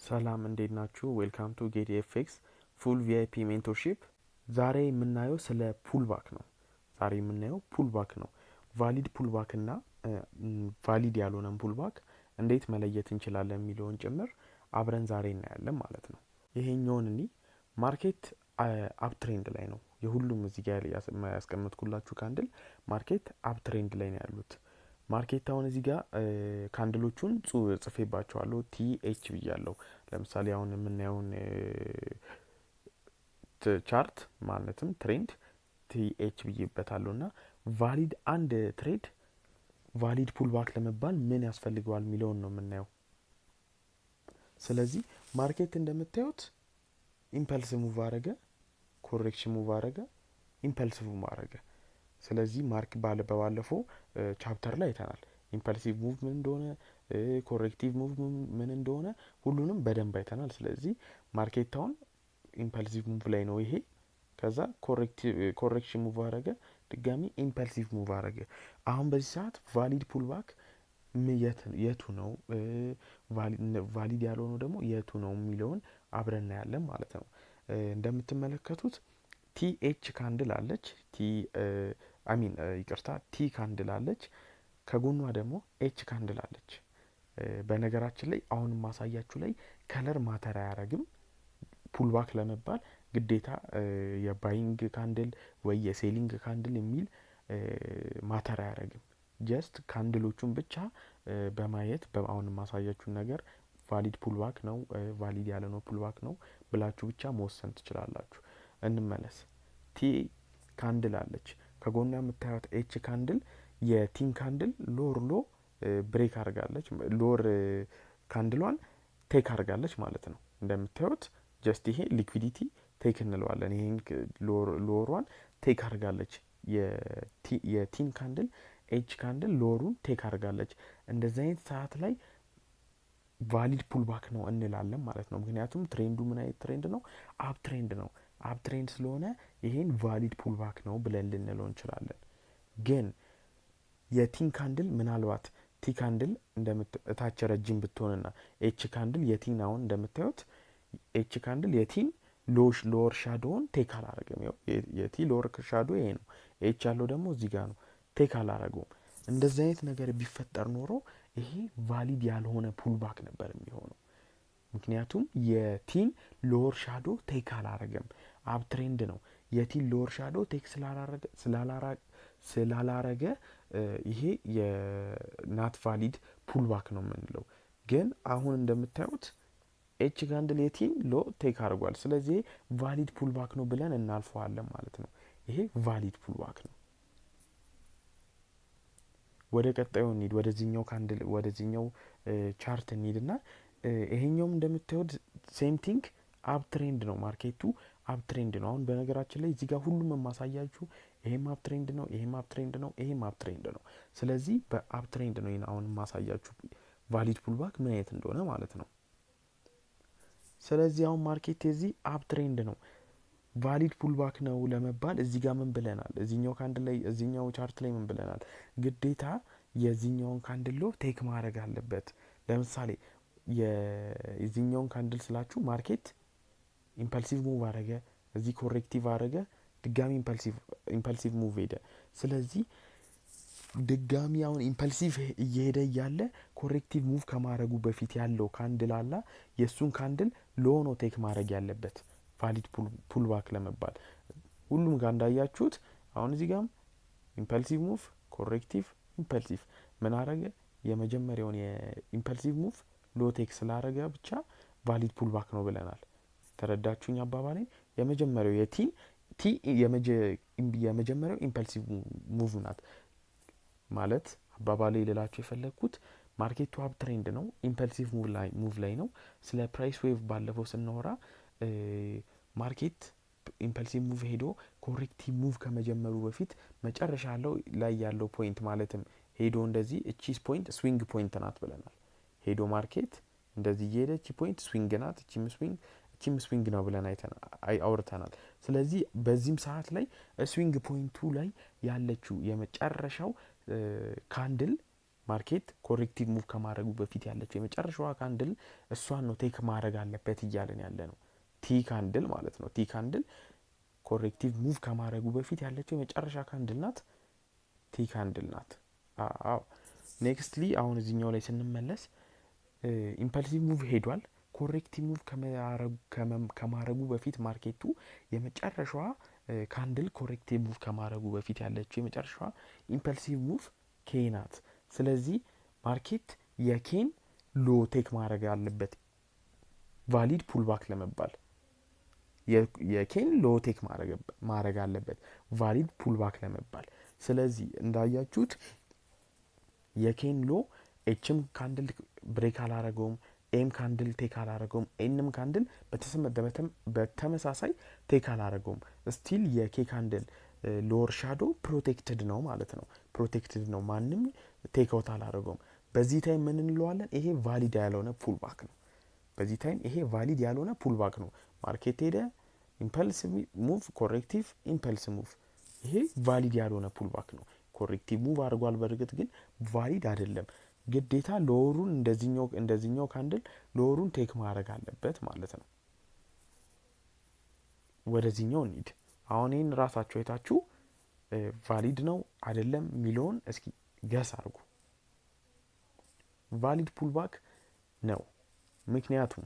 ሰላም እንዴት ናችሁ? ዌልካም ቱ ጌት ኤፍኤክስ ፉል ቪአይፒ ሜንቶርሺፕ። ዛሬ የምናየው ስለ ፑልባክ ነው። ቫሊድ ፑልባክ እና ቫሊድ ያልሆነን ፑልባክ እንዴት መለየት እንችላለን የሚለውን ጭምር አብረን ዛሬ እናያለን ማለት ነው። ይሄኛውን ማርኬት አፕትሬንድ ላይ ነው። የሁሉም እዚህ ጋር ያስቀመጥኩላችሁ ካንድል ማርኬት አፕትሬንድ ላይ ነው ያሉት። ማርኬት አሁን እዚህ ጋር ካንድሎቹን ጽፌባቸዋለሁ ቲኤች ብያለሁ። ለምሳሌ አሁን የምናየውን ቻርት ማለትም ትሬንድ ቲኤች ብዬበታለሁ እና ቫሊድ አንድ ትሬድ ቫሊድ ፑልባክ ለመባል ምን ያስፈልገዋል የሚለውን ነው የምናየው። ስለዚህ ማርኬት እንደምታዩት ኢምፐልስ ሙቭ አረገ፣ ኮሬክሽን ሙቭ አረገ፣ ኢምፐልስ ሙቭ አረገ። ስለዚህ በባለፈው ቻፕተር ላይ አይተናል ኢምፐልሲቭ ሙቭ ምን እንደሆነ፣ ኮሬክቲቭ ሙቭ ምን እንደሆነ ሁሉንም በደንብ አይተናል። ስለዚህ ማርኬት አሁን ኢምፐልሲቭ ሙቭ ላይ ነው ይሄ። ከዛ ኮሬክሽን ሙቭ አረገ፣ ድጋሚ ኢምፐልሲቭ ሙቭ አረገ። አሁን በዚህ ሰዓት ቫሊድ ፑልባክ የቱ ነው፣ ቫሊድ ያልሆነው ደግሞ የቱ ነው የሚለውን አብረን እናያለን ማለት ነው። እንደምትመለከቱት ቲኤች ካንድል አለች፣ ቲ ካንድል አለች፣ ከጎኗ ደግሞ ኤች ካንድል አለች። በነገራችን ላይ አሁን ማሳያችሁ ላይ ከለር ማተር አያረግም። ፑልባክ ለመባል ግዴታ የባይንግ ካንድል ወይ የሴሊንግ ካንድል የሚል ማተር አያረግም። ጀስት ካንድሎቹን ብቻ በማየት አሁን ማሳያችሁን ነገር ቫሊድ ፑልባክ ነው ቫሊድ ያለ ነው ፑልባክ ነው ብላችሁ ብቻ መወሰን ትችላላችሁ። እንመለስ። ቲ ካንድል አለች፣ ከጎኗ የምታዩት ኤች ካንድል የቲን ካንድል ሎ ብሬክ አርጋለች፣ ሎር ካንድሏን ቴክ አርጋለች ማለት ነው። እንደምታዩት ጀስት ይሄ ሊኩዊዲቲ ቴክ እንለዋለን። ይሄን ሎሯን ቴክ አርጋለች። የቲን ካንድል ኤች ካንድል ሎሩን ቴክ አርጋለች። እንደዚህ አይነት ሰዓት ላይ ቫሊድ ፑልባክ ነው እንላለን ማለት ነው። ምክንያቱም ትሬንዱ ምን አይነት ትሬንድ ነው? አፕ ትሬንድ ነው። አፕ ትሬንድ ስለሆነ ይሄን ቫሊድ ፑልባክ ነው ብለን ልንለው እንችላለን። ግን የቲን ካንድል ምናልባት ቲ ካንድል እታች ረጅም ብትሆንና ኤች ካንድል የቲን አሁን እንደምታዩት ኤች ካንድል የቲን ሎወር ሻዶውን ቴክ አላረገም። የቲ ሎወር ሻዶ ይሄ ነው። ኤች ያለው ደግሞ እዚህ ጋር ነው። ቴክ አላረገውም። እንደዚህ አይነት ነገር ቢፈጠር ኖሮ ይሄ ቫሊድ ያልሆነ ፑልባክ ነበር የሚሆነው። ምክንያቱም የቲን ሎወር ሻዶ ቴክ አላረገም። አፕ ትሬንድ ነው። የቲን ሎወር ሻዶ ቴክ ስላላረገ ይሄ የናት ቫሊድ ፑልባክ ነው የምንለው። ግን አሁን እንደምታዩት ኤች ካንድል የቲን ሎ ቴክ አድርጓል። ስለዚህ ቫሊድ ፑልባክ ነው ብለን እናልፈዋለን ማለት ነው። ይሄ ቫሊድ ፑልባክ ነው። ወደ ቀጣዩ እንሂድ። ወደዚህኛው ቻርት እንሂድና ይሄኛውም እንደምታዩት ሴም ቲንግ አፕ ትሬንድ ነው። ማርኬቱ አፕ ትሬንድ ነው። አሁን በነገራችን ላይ እዚህ ጋር ሁሉም የማሳያችሁ ይሄም አፕ ትሬንድ ነው፣ ይሄም አፕ ትሬንድ ነው፣ ይሄም አፕ ትሬንድ ነው። ስለዚህ በአፕ ትሬንድ ነው አሁን የማሳያችሁ ቫሊድ ፑልባክ ምን አይነት እንደሆነ ማለት ነው። ስለዚህ አሁን ማርኬት የዚህ አፕ ትሬንድ ነው። ቫሊድ ፑልባክ ነው ለመባል እዚህ ጋር ምን ብለናል? እዚህኛው ካንድል ላይ እዚህኛው ቻርት ላይ ምን ብለናል? ግዴታ የዚህኛውን ካንድል ሎ ቴክ ማድረግ አለበት። ለምሳሌ የዚህኛውን ካንድል ስላችሁ ማርኬት ኢምፐልሲቭ ሙቭ አረገ፣ እዚህ ኮሬክቲቭ አረገ፣ ድጋሚ ኢምፐልሲቭ ሙቭ ሄደ። ስለዚህ ድጋሚ አሁን ኢምፐልሲቭ እየሄደ እያለ ኮሬክቲቭ ሙቭ ከማድረጉ በፊት ያለው ካንድል አላ የእሱን ካንድል ሎ ነው ቴክ ማድረግ ያለበት ቫሊድ ፑልባክ ለመባል። ሁሉም ጋር እንዳያችሁት አሁን እዚህ ጋርም ኢምፐልሲቭ ሙቭ፣ ኮሬክቲቭ፣ ኢምፐልሲቭ ምን አረገ? የመጀመሪያውን የኢምፐልሲቭ ሙቭ ሎ ቴክ ስላረገ ብቻ ቫሊድ ፑልባክ ነው ብለናል። ተረዳችሁኝ አባባሌ? የመጀመሪያው የመጀመሪያው ኢምፐልሲቭ ሙቭ ናት ማለት አባባሌ ልላችሁ የፈለግኩት ማርኬቱ አፕ ትሬንድ ነው፣ ኢምፐልሲቭ ሙቭ ላይ ነው። ስለ ፕራይስ ዌቭ ባለፈው ስናወራ ማርኬት ኢምፐልሲቭ ሙቭ ሄዶ ኮሬክቲቭ ሙቭ ከመጀመሩ በፊት መጨረሻ ላይ ያለው ፖይንት ማለትም ሄዶ እንደዚህ እቺስ ፖይንት ስዊንግ ፖይንት ናት ብለናል። ሄዶ ማርኬት እንደዚህ እየሄደ እቺ ፖይንት ስዊንግ ናት፣ እቺም ስዊንግ ነው ብለን አውርተናል። ስለዚህ በዚህም ሰዓት ላይ ስዊንግ ፖይንቱ ላይ ያለችው የመጨረሻው ካንድል ማርኬት ኮሬክቲቭ ሙቭ ከማድረጉ በፊት ያለችው የመጨረሻዋ ካንድል እሷን ነው ቴክ ማድረግ አለበት እያለን ያለ ነው። ቲ ካንድል ማለት ነው። ቲ ካንድል ኮሬክቲቭ ሙቭ ከማድረጉ በፊት ያለችው የመጨረሻ ካንድል ናት። ቲ ካንድል ናት። አዎ ኔክስትሊ አሁን እዚህኛው ላይ ስንመለስ ኢምፐልሲቭ ሙቭ ሄዷል። ኮሬክቲቭ ሙቭ ከማድረጉ በፊት ማርኬቱ የመጨረሻዋ ካንድል ኮሬክቲቭ ሙቭ ከማድረጉ በፊት ያለችው የመጨረሻዋ ኢምፐልሲቭ ሙቭ ኬ ናት። ስለዚህ ማርኬት የኬን ሎ ቴክ ማድረግ አለበት ቫሊድ ፑልባክ ለመባል። የኬን ሎ ቴክ ማድረግ አለበት ቫሊድ ፑልባክ ለመባል። ስለዚህ እንዳያችሁት የኬን ሎ ኤችም ካንድል ብሬክ አላረገውም፣ ኤም ካንድል ቴክ አላረገውም፣ ኤንም ካንድል በተመሳሳይ ቴክ አላረገውም። ስቲል የኬ ካንድል ሎወር ሻዶ ፕሮቴክትድ ነው ማለት ነው። ፕሮቴክትድ ነው፣ ማንም ቴክ አውት አላረገውም። በዚህ ታይም ምን እንለዋለን? ይሄ ቫሊድ ያልሆነ ፑልባክ ነው። በዚህ ታይም ይሄ ቫሊድ ያልሆነ ፑልባክ ነው። ማርኬት ሄደ፣ ኢምፐልስ ሙቭ፣ ኮሬክቲቭ ኢምፐልስ ሙቭ። ይሄ ቫሊድ ያልሆነ ፑልባክ ነው። ኮሬክቲቭ ሙቭ አድርጓል፣ በእርግጥ ግን ቫሊድ አይደለም። ግዴታ ሎወሩን እንደዚህኛው ካንድል ሎወሩን ቴክ ማድረግ አለበት ማለት ነው። ወደዚህኛው እንሂድ። አሁን ይህን ራሳችሁ አይታችሁ ቫሊድ ነው አይደለም የሚለውን እስኪ ገስ አድርጉ። ቫሊድ ፑልባክ ነው። ምክንያቱም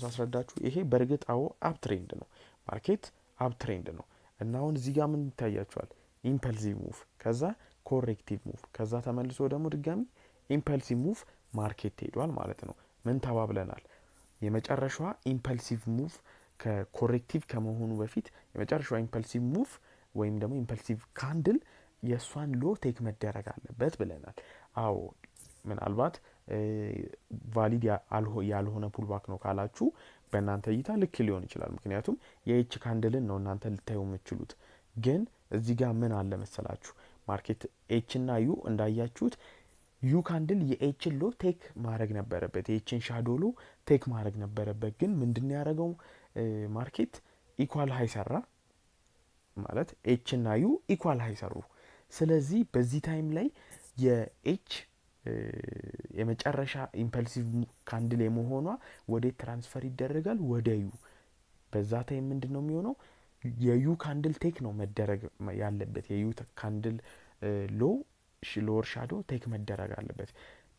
ሳስረዳችሁ ይሄ በእርግጥ አፕ ትሬንድ ነው። ማርኬት አፕ ትሬንድ ነው እና አሁን እዚህ ጋር ምን ይታያችኋል? ኢምፐልሲቭ ሙቭ፣ ከዛ ኮሬክቲቭ ሙቭ፣ ከዛ ተመልሶ ደግሞ ድጋሚ ኢምፐልሲቭ ሙቭ ማርኬት ሄዷል ማለት ነው። ምን ተባብለናል? የመጨረሻዋ ኢምፐልሲቭ ሙቭ ከኮሬክቲቭ ከመሆኑ በፊት የመጨረሻዋ ኢምፐልሲቭ ሙቭ ወይም ደግሞ ኢምፐልሲቭ ካንድል የእሷን ሎ ቴክ መደረግ አለበት ብለናል። አዎ ምናልባት ቫሊድ ያልሆነ ፑልባክ ነው ካላችሁ በእናንተ እይታ ልክ ሊሆን ይችላል። ምክንያቱም የኤች ካንድልን ነው እናንተ ልታዩ የምትችሉት። ግን እዚህ ጋር ምን አለ መሰላችሁ? ማርኬት ኤች እና ዩ እንዳያችሁት ዩ ካንድል የኤችን ሎ ቴክ ማድረግ ነበረበት፣ የኤችን ሻዶ ሎ ቴክ ማድረግ ነበረበት። ግን ምንድን ያደረገው ማርኬት ኢኳል ሀይ ሰራ ማለት ኤች እና ዩ ኢኳል ሀይ ሰሩ። ስለዚህ በዚህ ታይም ላይ የኤች የመጨረሻ ኢምፐልሲቭ ካንድል የመሆኗ ወዴት ትራንስፈር ይደረጋል? ወደ ዩ። በዛ ታይም ምንድን ነው የሚሆነው? የዩ ካንድል ቴክ ነው መደረግ ያለበት። የዩ ካንድል ሎወር ሻዶ ቴክ መደረግ አለበት።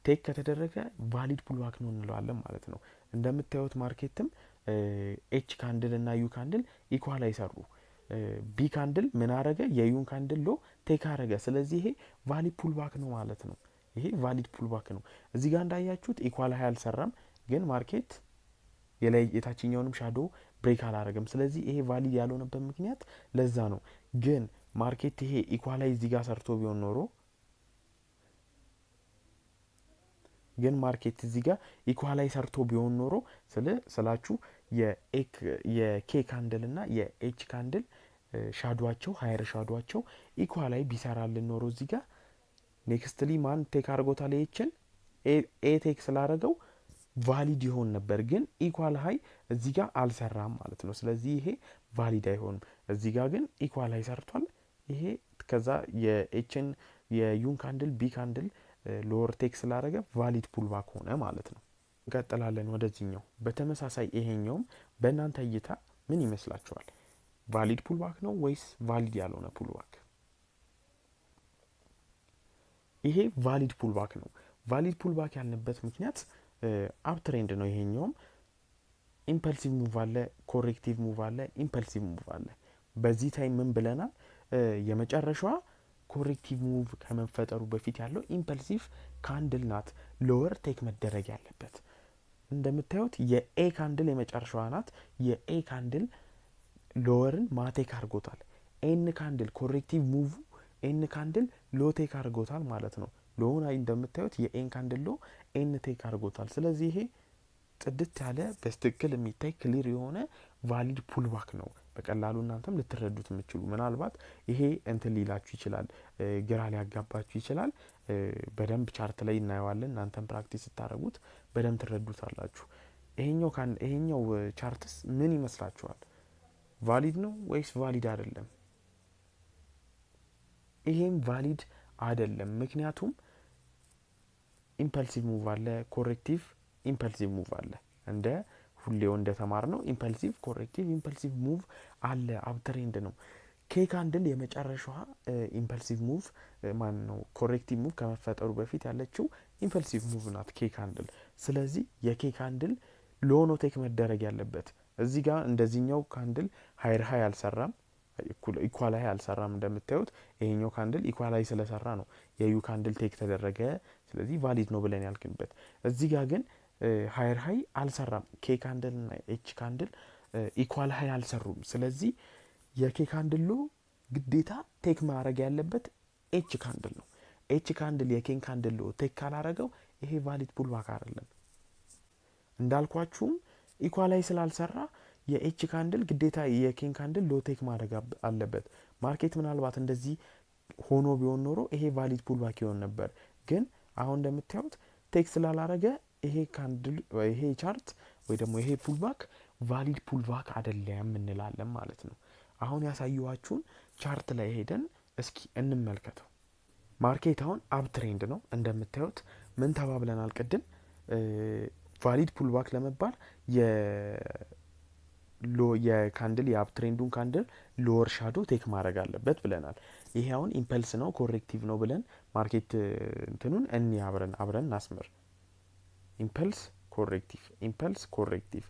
ቴክ ከተደረገ ቫሊድ ፑልባክ ነው እንለዋለን ማለት ነው። እንደምታዩት ማርኬትም ኤች ካንድል እና ዩ ካንድል ኢኳል አይሰሩ። ቢ ካንድል ምን አረገ? የዩን ካንድል ሎ ቴክ አረገ። ስለዚህ ይሄ ቫሊድ ፑልባክ ነው ማለት ነው። ይሄ ቫሊድ ፑልባክ ነው። እዚህ ጋር እንዳያችሁት ኢኳል ሀይ አልሰራም፣ ግን ማርኬት የታችኛውንም ሻዶ ብሬክ አላረገም። ስለዚህ ይሄ ቫሊድ ያልሆነበት ምክንያት ለዛ ነው። ግን ማርኬት ይሄ ኢኳላይ እዚህ ጋር ሰርቶ ቢሆን ኖሮ ስላችሁ የኬ ካንድል እና የኤች ካንድል ሻዶቸው ሀይር ሻዶቸው ኢኳላይ ቢሰራልን ኖሮ እዚህ ጋር ኔክስትሊ ማን ቴክ አድርጎታል? ኤችን ኤ ቴክ ስላደረገው ቫሊድ ይሆን ነበር። ግን ኢኳል ሀይ እዚህ ጋር አልሰራም ማለት ነው። ስለዚህ ይሄ ቫሊድ አይሆንም። እዚህ ጋር ግን ኢኳል ሀይ ሰርቷል። ይሄ ከዛ የኤችን የዩን ካንድል ቢ ካንድል ሎወር ቴክ ስላደረገ ቫሊድ ፑልባክ ሆነ ማለት ነው። እንቀጥላለን ወደዚህኛው። በተመሳሳይ ይሄኛውም በእናንተ እይታ ምን ይመስላችኋል? ቫሊድ ፑልባክ ነው ወይስ ቫሊድ ያልሆነ ፑልባክ? ይሄ ቫሊድ ፑልባክ ነው። ቫሊድ ፑልባክ ያልንበት ምክንያት አፕ ትሬንድ ነው። ይሄኛውም ኢምፐልሲቭ ሙቭ አለ፣ ኮሬክቲቭ ሙቭ አለ፣ ኢምፐልሲቭ ሙቭ አለ። በዚህ ታይም ምን ብለናል? የመጨረሻዋ ኮሬክቲቭ ሙቭ ከመፈጠሩ በፊት ያለው ኢምፐልሲቭ ካንድል ናት ሎወር ቴክ መደረግ ያለበት። እንደምታዩት የኤ ካንድል የመጨረሻዋ ናት። የኤ ካንድል ሎወርን ማቴክ አድርጎታል። ኤን ካንድል ኮሬክቲቭ ሙቭ ኤን ካንድል ሎ ቴክ አድርጎታል ማለት ነው። ሎውን እንደምታዩት የኤን ካንድል ሎ ኤን ቴክ አድርጎታል። ስለዚህ ይሄ ጽድት ያለ በትክክል የሚታይ ክሊር የሆነ ቫሊድ ፑልባክ ነው። በቀላሉ እናንተም ልትረዱት የምትችሉ። ምናልባት ይሄ እንትን ሊላችሁ ይችላል፣ ግራ ሊያጋባችሁ ይችላል። በደንብ ቻርት ላይ እናየዋለን። እናንተም ፕራክቲስ ስታደርጉት በደንብ ትረዱታላችሁ። ይሄኛው ቻርትስ ምን ይመስላችኋል? ቫሊድ ነው ወይስ ቫሊድ አይደለም? ይሄም ቫሊድ አይደለም። ምክንያቱም ኢምፐልሲቭ ሙቭ አለ፣ ኮሬክቲቭ ኢምፐልሲቭ ሙቭ አለ። እንደ ሁሌው እንደተማር ነው ኢምፐልሲቭ ኮሬክቲቭ ኢምፐልሲቭ ሙቭ አለ። አፕትሬንድ ነው። ኬ ካንድል የመጨረሻዋ ኢምፐልሲቭ ሙቭ ማን ነው ኮሬክቲቭ ሙቭ ከመፈጠሩ በፊት ያለችው ኢምፐልሲቭ ሙቭ ናት ኬ ካንድል። ስለዚህ የኬ ካንድል ሎ ነው ቴክ መደረግ ያለበት። እዚህ ጋር እንደዚህኛው ካንድል ሀይር ሀይ አልሰራም፣ ኢኳል ሀይ አልሰራም። እንደምታዩት ይሄኛው ካንድል ኢኳል ሀይ ስለሰራ ነው የዩ ካንድል ቴክ ተደረገ፣ ስለዚህ ቫሊድ ነው ብለን ያልክንበት። እዚህ ጋር ግን ሀይር ሀይ አልሰራም። ኬ ካንድል እና ኤች ካንድል ኢኳል ሀይ አልሰሩም። ስለዚህ የኬ ካንድል ሎ ግዴታ ቴክ ማድረግ ያለበት ኤች ካንድል ነው። ኤች ካንድል የኬን ካንድል ሎ ቴክ ካላረገው ይሄ ቫሊድ ፑልባክ አይደለም። እንዳልኳችሁም ኢኳላይ ስላልሰራ የኤች ካንድል ግዴታ የኬን ካንድል ሎ ቴክ ማድረግ አለበት። ማርኬት ምናልባት እንደዚህ ሆኖ ቢሆን ኖሮ ይሄ ቫሊድ ፑልባክ ይሆን ነበር። ግን አሁን እንደምታዩት ቴክ ስላላረገ ይሄ ካንድል ይሄ ቻርት ወይ ደግሞ ይሄ ፑልባክ ቫሊድ ፑልባክ አይደለም እንላለን ማለት ነው። አሁን ያሳየኋችሁን ቻርት ላይ ሄደን እስኪ እንመልከተው። ማርኬት አሁን አፕ ትሬንድ ነው እንደምታዩት። ምን ተባብለናል ቅድም? ቫሊድ ፑልባክ ለመባል የካንድል የአፕ ትሬንዱን ካንድል ሎወር ሻዶ ቴክ ማድረግ አለበት ብለናል። ይሄ አሁን ኢምፐልስ ነው ኮሬክቲቭ ነው ብለን ማርኬት እንትኑን አብረን እናስምር። ኢምፐልስ ኮሬክቲቭ፣ ኢምፐልስ ኮሬክቲቭ፣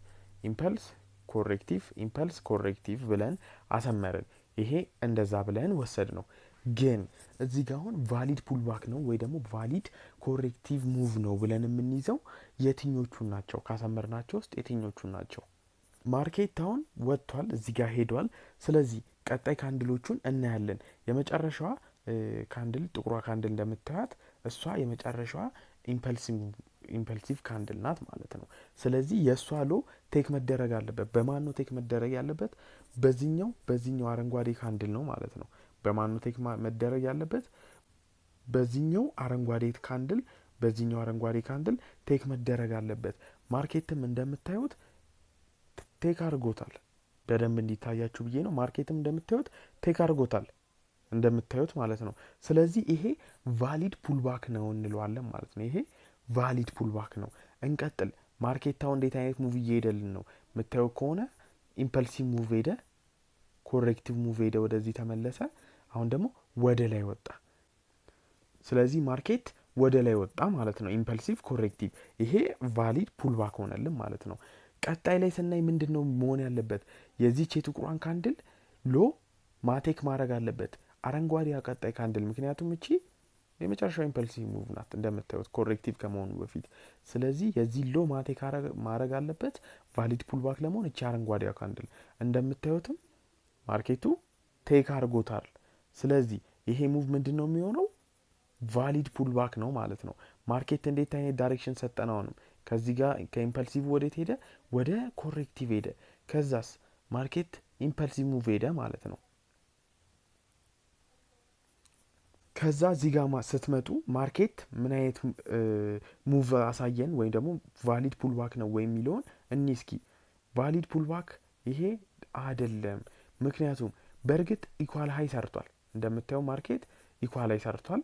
ኢምፐልስ ኮሬክቲቭ፣ ኢምፐልስ ኮሬክቲቭ ብለን አሰመርን። ይሄ እንደዛ ብለን ወሰድ ነው። ግን እዚህ ጋር አሁን ቫሊድ ፑልባክ ነው ወይ ደግሞ ቫሊድ ኮሬክቲቭ ሙቭ ነው ብለን የምንይዘው የትኞቹን ናቸው? ካሰመርናቸው ውስጥ የትኞቹን ናቸው? ማርኬት አሁን ወጥቷል፣ እዚህ ጋር ሄዷል። ስለዚህ ቀጣይ ካንድሎቹን እናያለን። የመጨረሻዋ ካንድል ጥቁሯ ካንድል እንደምታዩት እሷ የመጨረሻዋ ኢምፐልሲቭ ካንድል ናት ማለት ነው። ስለዚህ የእሷ ሎ ቴክ መደረግ አለበት። በማን ነው ቴክ መደረግ ያለበት? በዚህኛው አረንጓዴ ካንድል ነው ማለት ነው። በማን ነው ቴክ መደረግ ያለበት? በዚህኛው አረንጓዴ ካንድል ቴክ መደረግ አለበት። ማርኬትም እንደምታዩት ቴክ አድርጎታል። በደንብ እንዲታያችሁ ብዬ ነው። ማርኬትም እንደምታዩት ቴክ አድርጎታል እንደምታዩት ማለት ነው። ስለዚህ ይሄ ቫሊድ ፑልባክ ነው እንለዋለን ማለት ነው። ይሄ ቫሊድ ፑልባክ ነው። እንቀጥል። ማርኬታው እንዴት አይነት ሙቭ እየሄደልን ነው? የምታየው ከሆነ ኢምፐልሲቭ ሙቭ ሄደ፣ ኮሬክቲቭ ሙቭ ሄደ፣ ወደዚህ ተመለሰ። አሁን ደግሞ ወደ ላይ ወጣ። ስለዚህ ማርኬት ወደ ላይ ወጣ ማለት ነው። ኢምፐልሲቭ ኮሬክቲቭ፣ ይሄ ቫሊድ ፑልባክ ሆነልን ማለት ነው። ቀጣይ ላይ ስናይ ምንድን ነው መሆን ያለበት? የዚህች የጥቁሯን ካንድል ሎ ማቴክ ማድረግ አለበት አረንጓዴ ቀጣይ ካንድል። ምክንያቱም እቺ የመጨረሻው ኢምፐልሲቭ ሙቭ ናት እንደምታዩት ኮሬክቲቭ ከመሆኑ በፊት። ስለዚህ የዚህ ሎ ማቴክ ማድረግ አለበት ቫሊድ ፑልባክ ለመሆን እቺ አረንጓዴ ካንድል። እንደምታዩትም ማርኬቱ ቴክ አድርጎታል። ስለዚህ ይሄ ሙቭ ምንድን ነው የሚሆነው? ቫሊድ ፑልባክ ነው ማለት ነው። ማርኬት እንዴት አይነት ዳይሬክሽን ሰጠነውንም ከዚህ ጋር ከኢምፐልሲቭ ወዴት ሄደ? ወደ ኮሬክቲቭ ሄደ። ከዛስ ማርኬት ኢምፐልሲቭ ሙቭ ሄደ ማለት ነው። ከዛ እዚህ ጋር ስትመጡ ማርኬት ምን አይነት ሙቭ አሳየን ወይም ደግሞ ቫሊድ ፑልባክ ነው ወይ የሚለውን እኒ እስኪ። ቫሊድ ፑልባክ ይሄ አይደለም። ምክንያቱም በእርግጥ ኢኳል ሀይ ሰርቷል። እንደምታየው ማርኬት ኢኳል ሀይ ሰርቷል።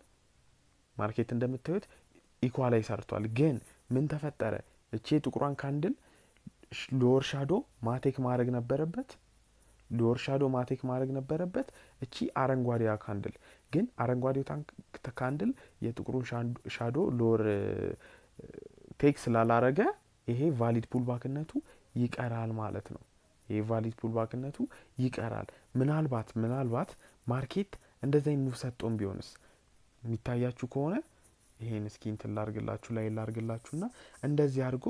ማርኬት እንደምታዩት ኢኳል ሀይ ሰርቷል። ግን ምን ተፈጠረ? እቺ ጥቁሯን ካንድል ሎወር ሻዶ ማቴክ ማድረግ ነበረበት። እቺ አረንጓዴዋ ካንድል ግን አረንጓዴው ካንድል የጥቁሩን ሻዶ ሎወር ቴክ ስላላረገ ይሄ ቫሊድ ፑልባክነቱ ይቀራል ማለት ነው። ይሄ ቫሊድ ፑልባክነቱ ይቀራል። ምናልባት ማርኬት እንደዚህ ሙቭ ሰጥቶን ቢሆንስ? የሚታያችሁ ከሆነ ይሄን እስኪ እንትን ላርግላችሁና እንደዚህ አድርጎ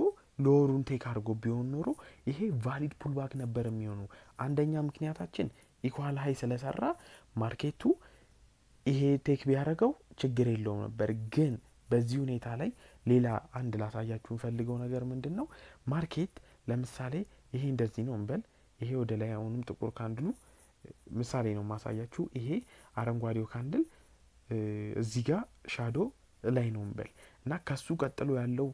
ሎወሩን ቴክ አድርጎ ቢሆን ኖሮ ይሄ ቫሊድ ፑልባክ ነበር የሚሆነው። አንደኛ ምክንያታችን ኢኳል ሀይ ስለሰራ ማርኬቱ ይሄ ቴክ ቢያደርገው ችግር የለውም ነበር። ግን በዚህ ሁኔታ ላይ ሌላ አንድ ላሳያችሁ ፈልገው ነገር ምንድን ነው? ማርኬት ለምሳሌ ይሄ እንደዚህ ነው እንበል። ይሄ ወደ ላይ አሁንም ጥቁር ካንድሉ ምሳሌ ነው ማሳያችሁ። ይሄ አረንጓዴው ካንድል እዚህ ጋር ሻዶ ላይ ነው እንበል እና ከሱ ቀጥሎ ያለው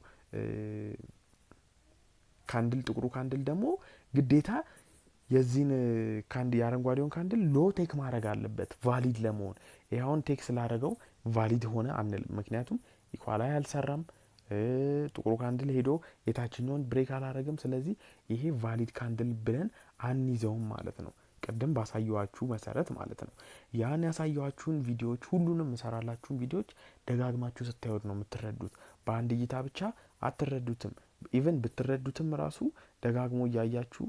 ካንድል ጥቁሩ ካንድል ደግሞ ግዴታ የዚህን የአረንጓዴውን ካንድል ሎ ቴክ ማድረግ አለበት ቫሊድ ለመሆን። ይሄውን ቴክ ስላደረገው ቫሊድ ሆነ አንልም። ምክንያቱም ኢኳላይ አልሰራም፣ ጥቁሩ ካንድል ሄዶ የታችኛውን ብሬክ አላረግም። ስለዚህ ይሄ ቫሊድ ካንድል ብለን አንይዘውም ማለት ነው። ቅድም ባሳየዋችሁ መሰረት ማለት ነው። ያን ያሳየዋችሁን ቪዲዮዎች ሁሉንም እሰራላችሁን ቪዲዮዎች ደጋግማችሁ ስታዩት ነው የምትረዱት። በአንድ እይታ ብቻ አትረዱትም። ኢቨን ብትረዱትም ራሱ ደጋግሞ እያያችሁ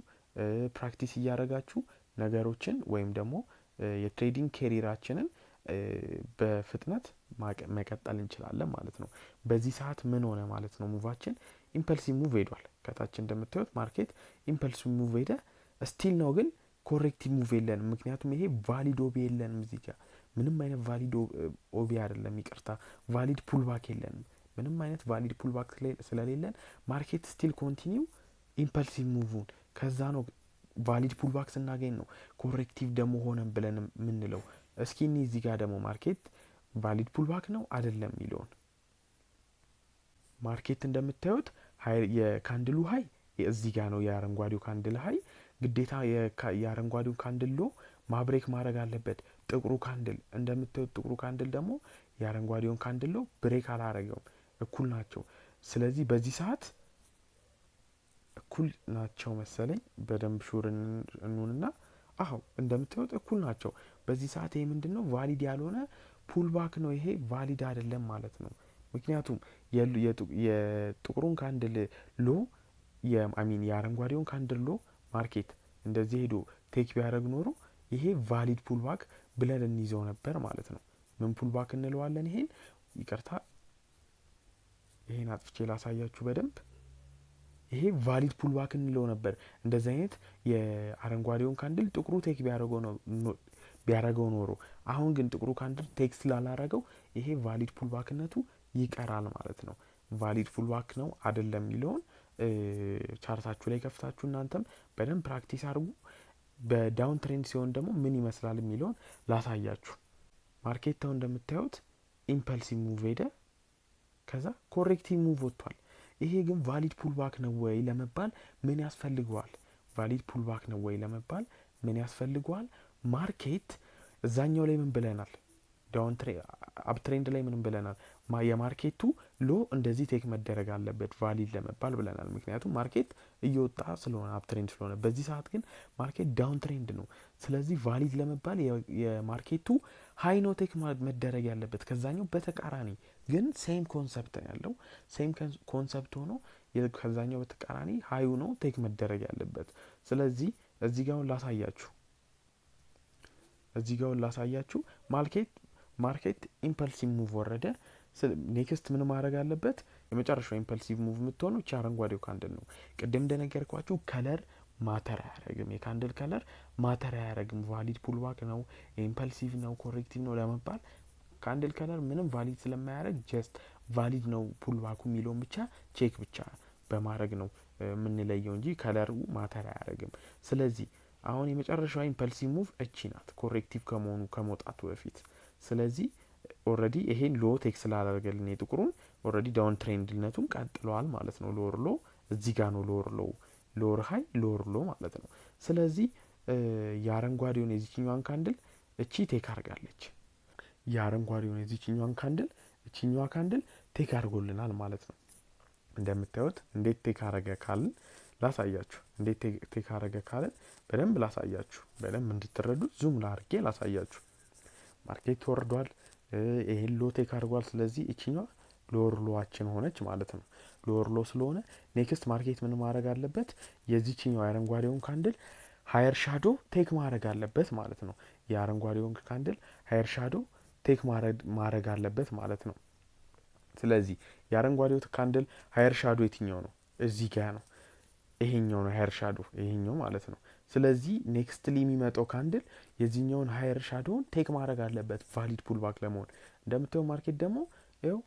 ፕራክቲስ እያደረጋችሁ ነገሮችን ወይም ደግሞ የትሬዲንግ ኬሪራችንን በፍጥነት መቀጠል እንችላለን ማለት ነው። በዚህ ሰዓት ምን ሆነ ማለት ነው? ሙቫችን ኢምፐልሲቭ ሙቭ ሄዷል። ከታች እንደምታዩት ማርኬት ኢምፐልሲቭ ሙቭ ሄደ። ስቲል ነው ግን ኮሬክቲቭ ሙቭ የለንም። ምክንያቱም ይሄ ቫሊድ ኦቢ የለንም። እዚህ ጋር ምንም አይነት ቫሊድ ኦቢ አይደለም፣ ይቅርታ ቫሊድ ፑልባክ የለንም። ምንም አይነት ቫሊድ ፑልባክ ስለሌለን ማርኬት ስቲል ኮንቲኒው ኢምፐልሲቭ ሙቭን ከዛ ነው ቫሊድ ፑልባክ ስናገኝ ነው ኮሬክቲቭ ደግሞ ሆነን ብለን የምንለው። እስኪ እዚህ ጋር ደግሞ ማርኬት ቫሊድ ፑልባክ ነው አይደለም የሚለውን ማርኬት እንደምታዩት የካንድሉ ሀይ እዚህ ጋር ነው። የአረንጓዴው ካንድል ሀይ ግዴታ የአረንጓዴው ካንድል ሎ ማብሬክ ማድረግ አለበት። ጥቁሩ ካንድል እንደምታዩት ጥቁሩ ካንድል ደግሞ የአረንጓዴውን ካንድል ሎ ብሬክ አላረገውም። እኩል ናቸው። ስለዚህ በዚህ ሰዓት እኩል ናቸው መሰለኝ። በደንብ ሹር እንሁንና አዎ እንደምታዩት እኩል ናቸው። በዚህ ሰዓት ይሄ ምንድነው ቫሊድ ያልሆነ ፑልባክ ነው። ይሄ ቫሊድ አይደለም ማለት ነው። ምክንያቱም የጥቁሩን ካንድል ሎ የአረንጓዴውን ካንድል ሎ ማርኬት እንደዚህ ሄዶ ቴክ ቢያደርግ ኖሮ ይሄ ቫሊድ ፑልባክ ብለን እንይዘው ነበር ማለት ነው። ምን ፑልባክ እንለዋለን? ይሄን ይቅርታ፣ ይሄን አጥፍቼ ላሳያችሁ በደንብ። ይሄ ቫሊድ ፑልባክ እንለው ነበር። እንደዚህ አይነት የአረንጓዴውን ካንድል ጥቁሩ ቴክ ቢያደርገው ኖሮ፣ አሁን ግን ጥቁሩ ካንድል ቴክ ስላላረገው ይሄ ቫሊድ ፑልባክነቱ ይቀራል ማለት ነው። ቫሊድ ፑልባክ ነው አይደለም የሚለውን ቻርታችሁ ላይ ከፍታችሁ እናንተም በደንብ ፕራክቲስ አድርጉ። በዳውን ትሬንድ ሲሆን ደግሞ ምን ይመስላል የሚለውን ላሳያችሁ። ማርኬታው እንደምታዩት ኢምፐልሲቭ ሙቭ ሄደ፣ ከዛ ኮሬክቲቭ ሙቭ ወጥቷል። ይሄ ግን ቫሊድ ፑልባክ ነው ወይ ለመባል ምን ያስፈልገዋል? ቫሊድ ፑልባክ ነው ወይ ለመባል ምን ያስፈልገዋል? ማርኬት እዛኛው ላይ ምን ብለናል? ዳውን አፕ ትሬንድ ላይ ምን ብለናል? የማርኬቱ ሎ እንደዚህ ቴክ መደረግ አለበት ቫሊድ ለመባል ብለናል። ምክንያቱም ማርኬት እየወጣ ስለሆነ አፕ ትሬንድ ስለሆነ፣ በዚህ ሰዓት ግን ማርኬት ዳውን ትሬንድ ነው። ስለዚህ ቫሊድ ለመባል የማርኬቱ ሀይ ነው ቴክ መደረግ ያለበት። ከዛኛው በተቃራኒ ግን ሴም ኮንሰፕት ነው ያለው። ሴም ኮንሰፕት ሆኖ ከዛኛው በተቃራኒ ሀዩ ነው ቴክ መደረግ ያለበት። ስለዚህ እዚህ ጋር ላሳያችሁ ማርኬት ኢምፐልሲቭ ሙቭ ወረደ። ኔክስት ምን ማድረግ አለበት? የመጨረሻው ኢምፐልሲቭ ሙቭ የምትሆነው እቺ አረንጓዴው ካንድል ነው። ቅድም እንደነገርኳችሁ ከለር ማተር አያረግም። የካንድል ከለር ማተር አያረግም። ቫሊድ ፑልባክ ነው፣ ኢምፐልሲቭ ነው፣ ኮሬክቲቭ ነው ለመባል ካንድል ከለር ምንም ቫሊድ ስለማያረግ ጀስት ቫሊድ ነው ፑልባኩ የሚለውን ብቻ ቼክ ብቻ በማድረግ ነው የምንለየው እንጂ ከለሩ ማተር አያረግም። ስለዚህ አሁን የመጨረሻው ኢምፐልሲቭ ሙቭ እቺ ናት፣ ኮሬክቲቭ ከመውጣቱ በፊት። ስለዚህ ኦልሬዲ ይሄን ሎ ቴክ ስላደረገልን የጥቁሩን ኦልሬዲ ዳውን ትሬንድነቱን ቀጥለዋል ማለት ነው። ሎወር ሎ እዚህ ጋር ነው፣ ሎወር ሀይ ሎወር ሎ ማለት ነው። ስለዚህ የአረንጓዴውን የዚህኛዋን ካንድል እቺ ቴክ አርጋለች። የአረንጓዴውን የዚህኛዋን ካንድል እቺኛዋ ካንድል ቴክ አርጎልናል ማለት ነው። እንደምታዩት እንዴት ቴክ አረገ ካልን ላሳያችሁ። እንዴት ቴክ አረገ ካልን በደንብ ላሳያችሁ፣ በደንብ እንድትረዱት ዙም ላርጌ ላሳያችሁ። ማርኬት ወርዷል፣ ይሄን ሎ ቴክ አርጓል። ስለዚህ እቺኛዋ ሎወር ሎዋችን ሆነች ማለት ነው። ሎወር ሎ ስለሆነ ኔክስት ማርኬት ምን ማድረግ አለበት? የዚህኛው የአረንጓዴውን ካንድል ሃየር ሻዶ ቴክ ማድረግ አለበት ማለት ነው። የአረንጓዴውን ካንድል ሃየር ሻዶ ቴክ ማድረግ አለበት ማለት ነው። ስለዚህ የአረንጓዴው ካንድል ሃየር ሻዶ የትኛው ነው? እዚህ ጋር ነው። ይሄኛው ነው ሃየር ሻዶ፣ ይሄኛው ማለት ነው። ስለዚህ ኔክስትሊ የሚመጣው ካንድል የዚህኛውን ሃየር ሻዶውን ቴክ ማድረግ አለበት ቫሊድ ፑልባክ ለመሆን። እንደምታየው ማርኬት ደግሞ ይኸው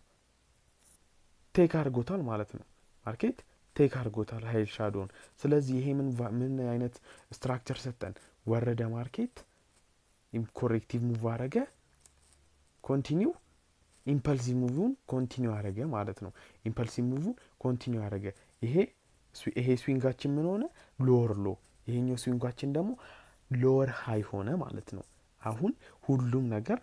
ቴክ አድርጎታል ማለት ነው። ማርኬት ቴክ አድርጎታል ሃየር ሻዶውን። ስለዚህ ይሄ ምን አይነት ስትራክቸር ሰጠን? ወረደ ማርኬት፣ ኮሬክቲቭ ሙቭ አረገ፣ ኮንቲኒው ኢምፐልሲቭ ሙቭን ኮንቲኒው አረገ ማለት ነው። ኢምፐልሲቭ ሙቭን ኮንቲኒው አረገ። ይሄ ስዊንጋችን ምን ሆነ? ሎወር ሎ። ይሄኛው ስዊንጋችን ደግሞ ሎወር ሃይ ሆነ ማለት ነው። አሁን ሁሉም ነገር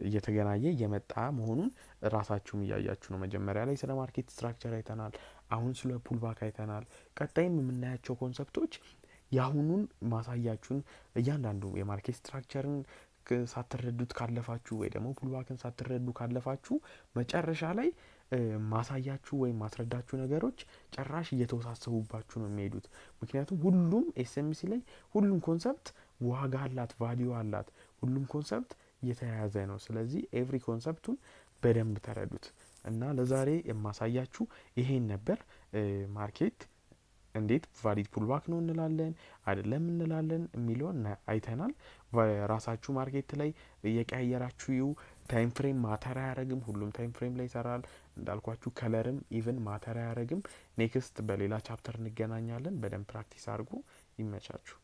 እየተገናኘ እየመጣ መሆኑን ራሳችሁም እያያችሁ ነው። መጀመሪያ ላይ ስለ ማርኬት ስትራክቸር አይተናል። አሁን ስለ ፑልባክ አይተናል። ቀጣይም የምናያቸው ኮንሰፕቶች የአሁኑን ማሳያችሁን እያንዳንዱ የማርኬት ስትራክቸርን ሳትረዱት ካለፋችሁ ወይ ደግሞ ፑልባክን ሳትረዱ ካለፋችሁ መጨረሻ ላይ ማሳያችሁ ወይም ማስረዳችሁ ነገሮች ጭራሽ እየተወሳሰቡባችሁ ነው የሚሄዱት። ምክንያቱም ሁሉም ኤስኤምሲ ላይ ሁሉም ኮንሰፕት ዋጋ አላት፣ ቫሊዩ አላት። ሁሉም ኮንሰፕት እየተያያዘ ነው። ስለዚህ ኤቭሪ ኮንሰፕቱን በደንብ ተረዱት እና ለዛሬ የማሳያችሁ ይሄን ነበር። ማርኬት እንዴት ቫሊድ ፑልባክ ነው እንላለን አይደለም እንላለን የሚለውን አይተናል። ራሳችሁ ማርኬት ላይ እየቀያየራችሁ ታይም ፍሬም ማተር አያረግም። ሁሉም ታይም ፍሬም ላይ ይሰራል። እንዳልኳችሁ ከለርም ኢቭን ማተር አያረግም። ኔክስት በሌላ ቻፕተር እንገናኛለን። በደንብ ፕራክቲስ አድርጉ። ይመቻችሁ።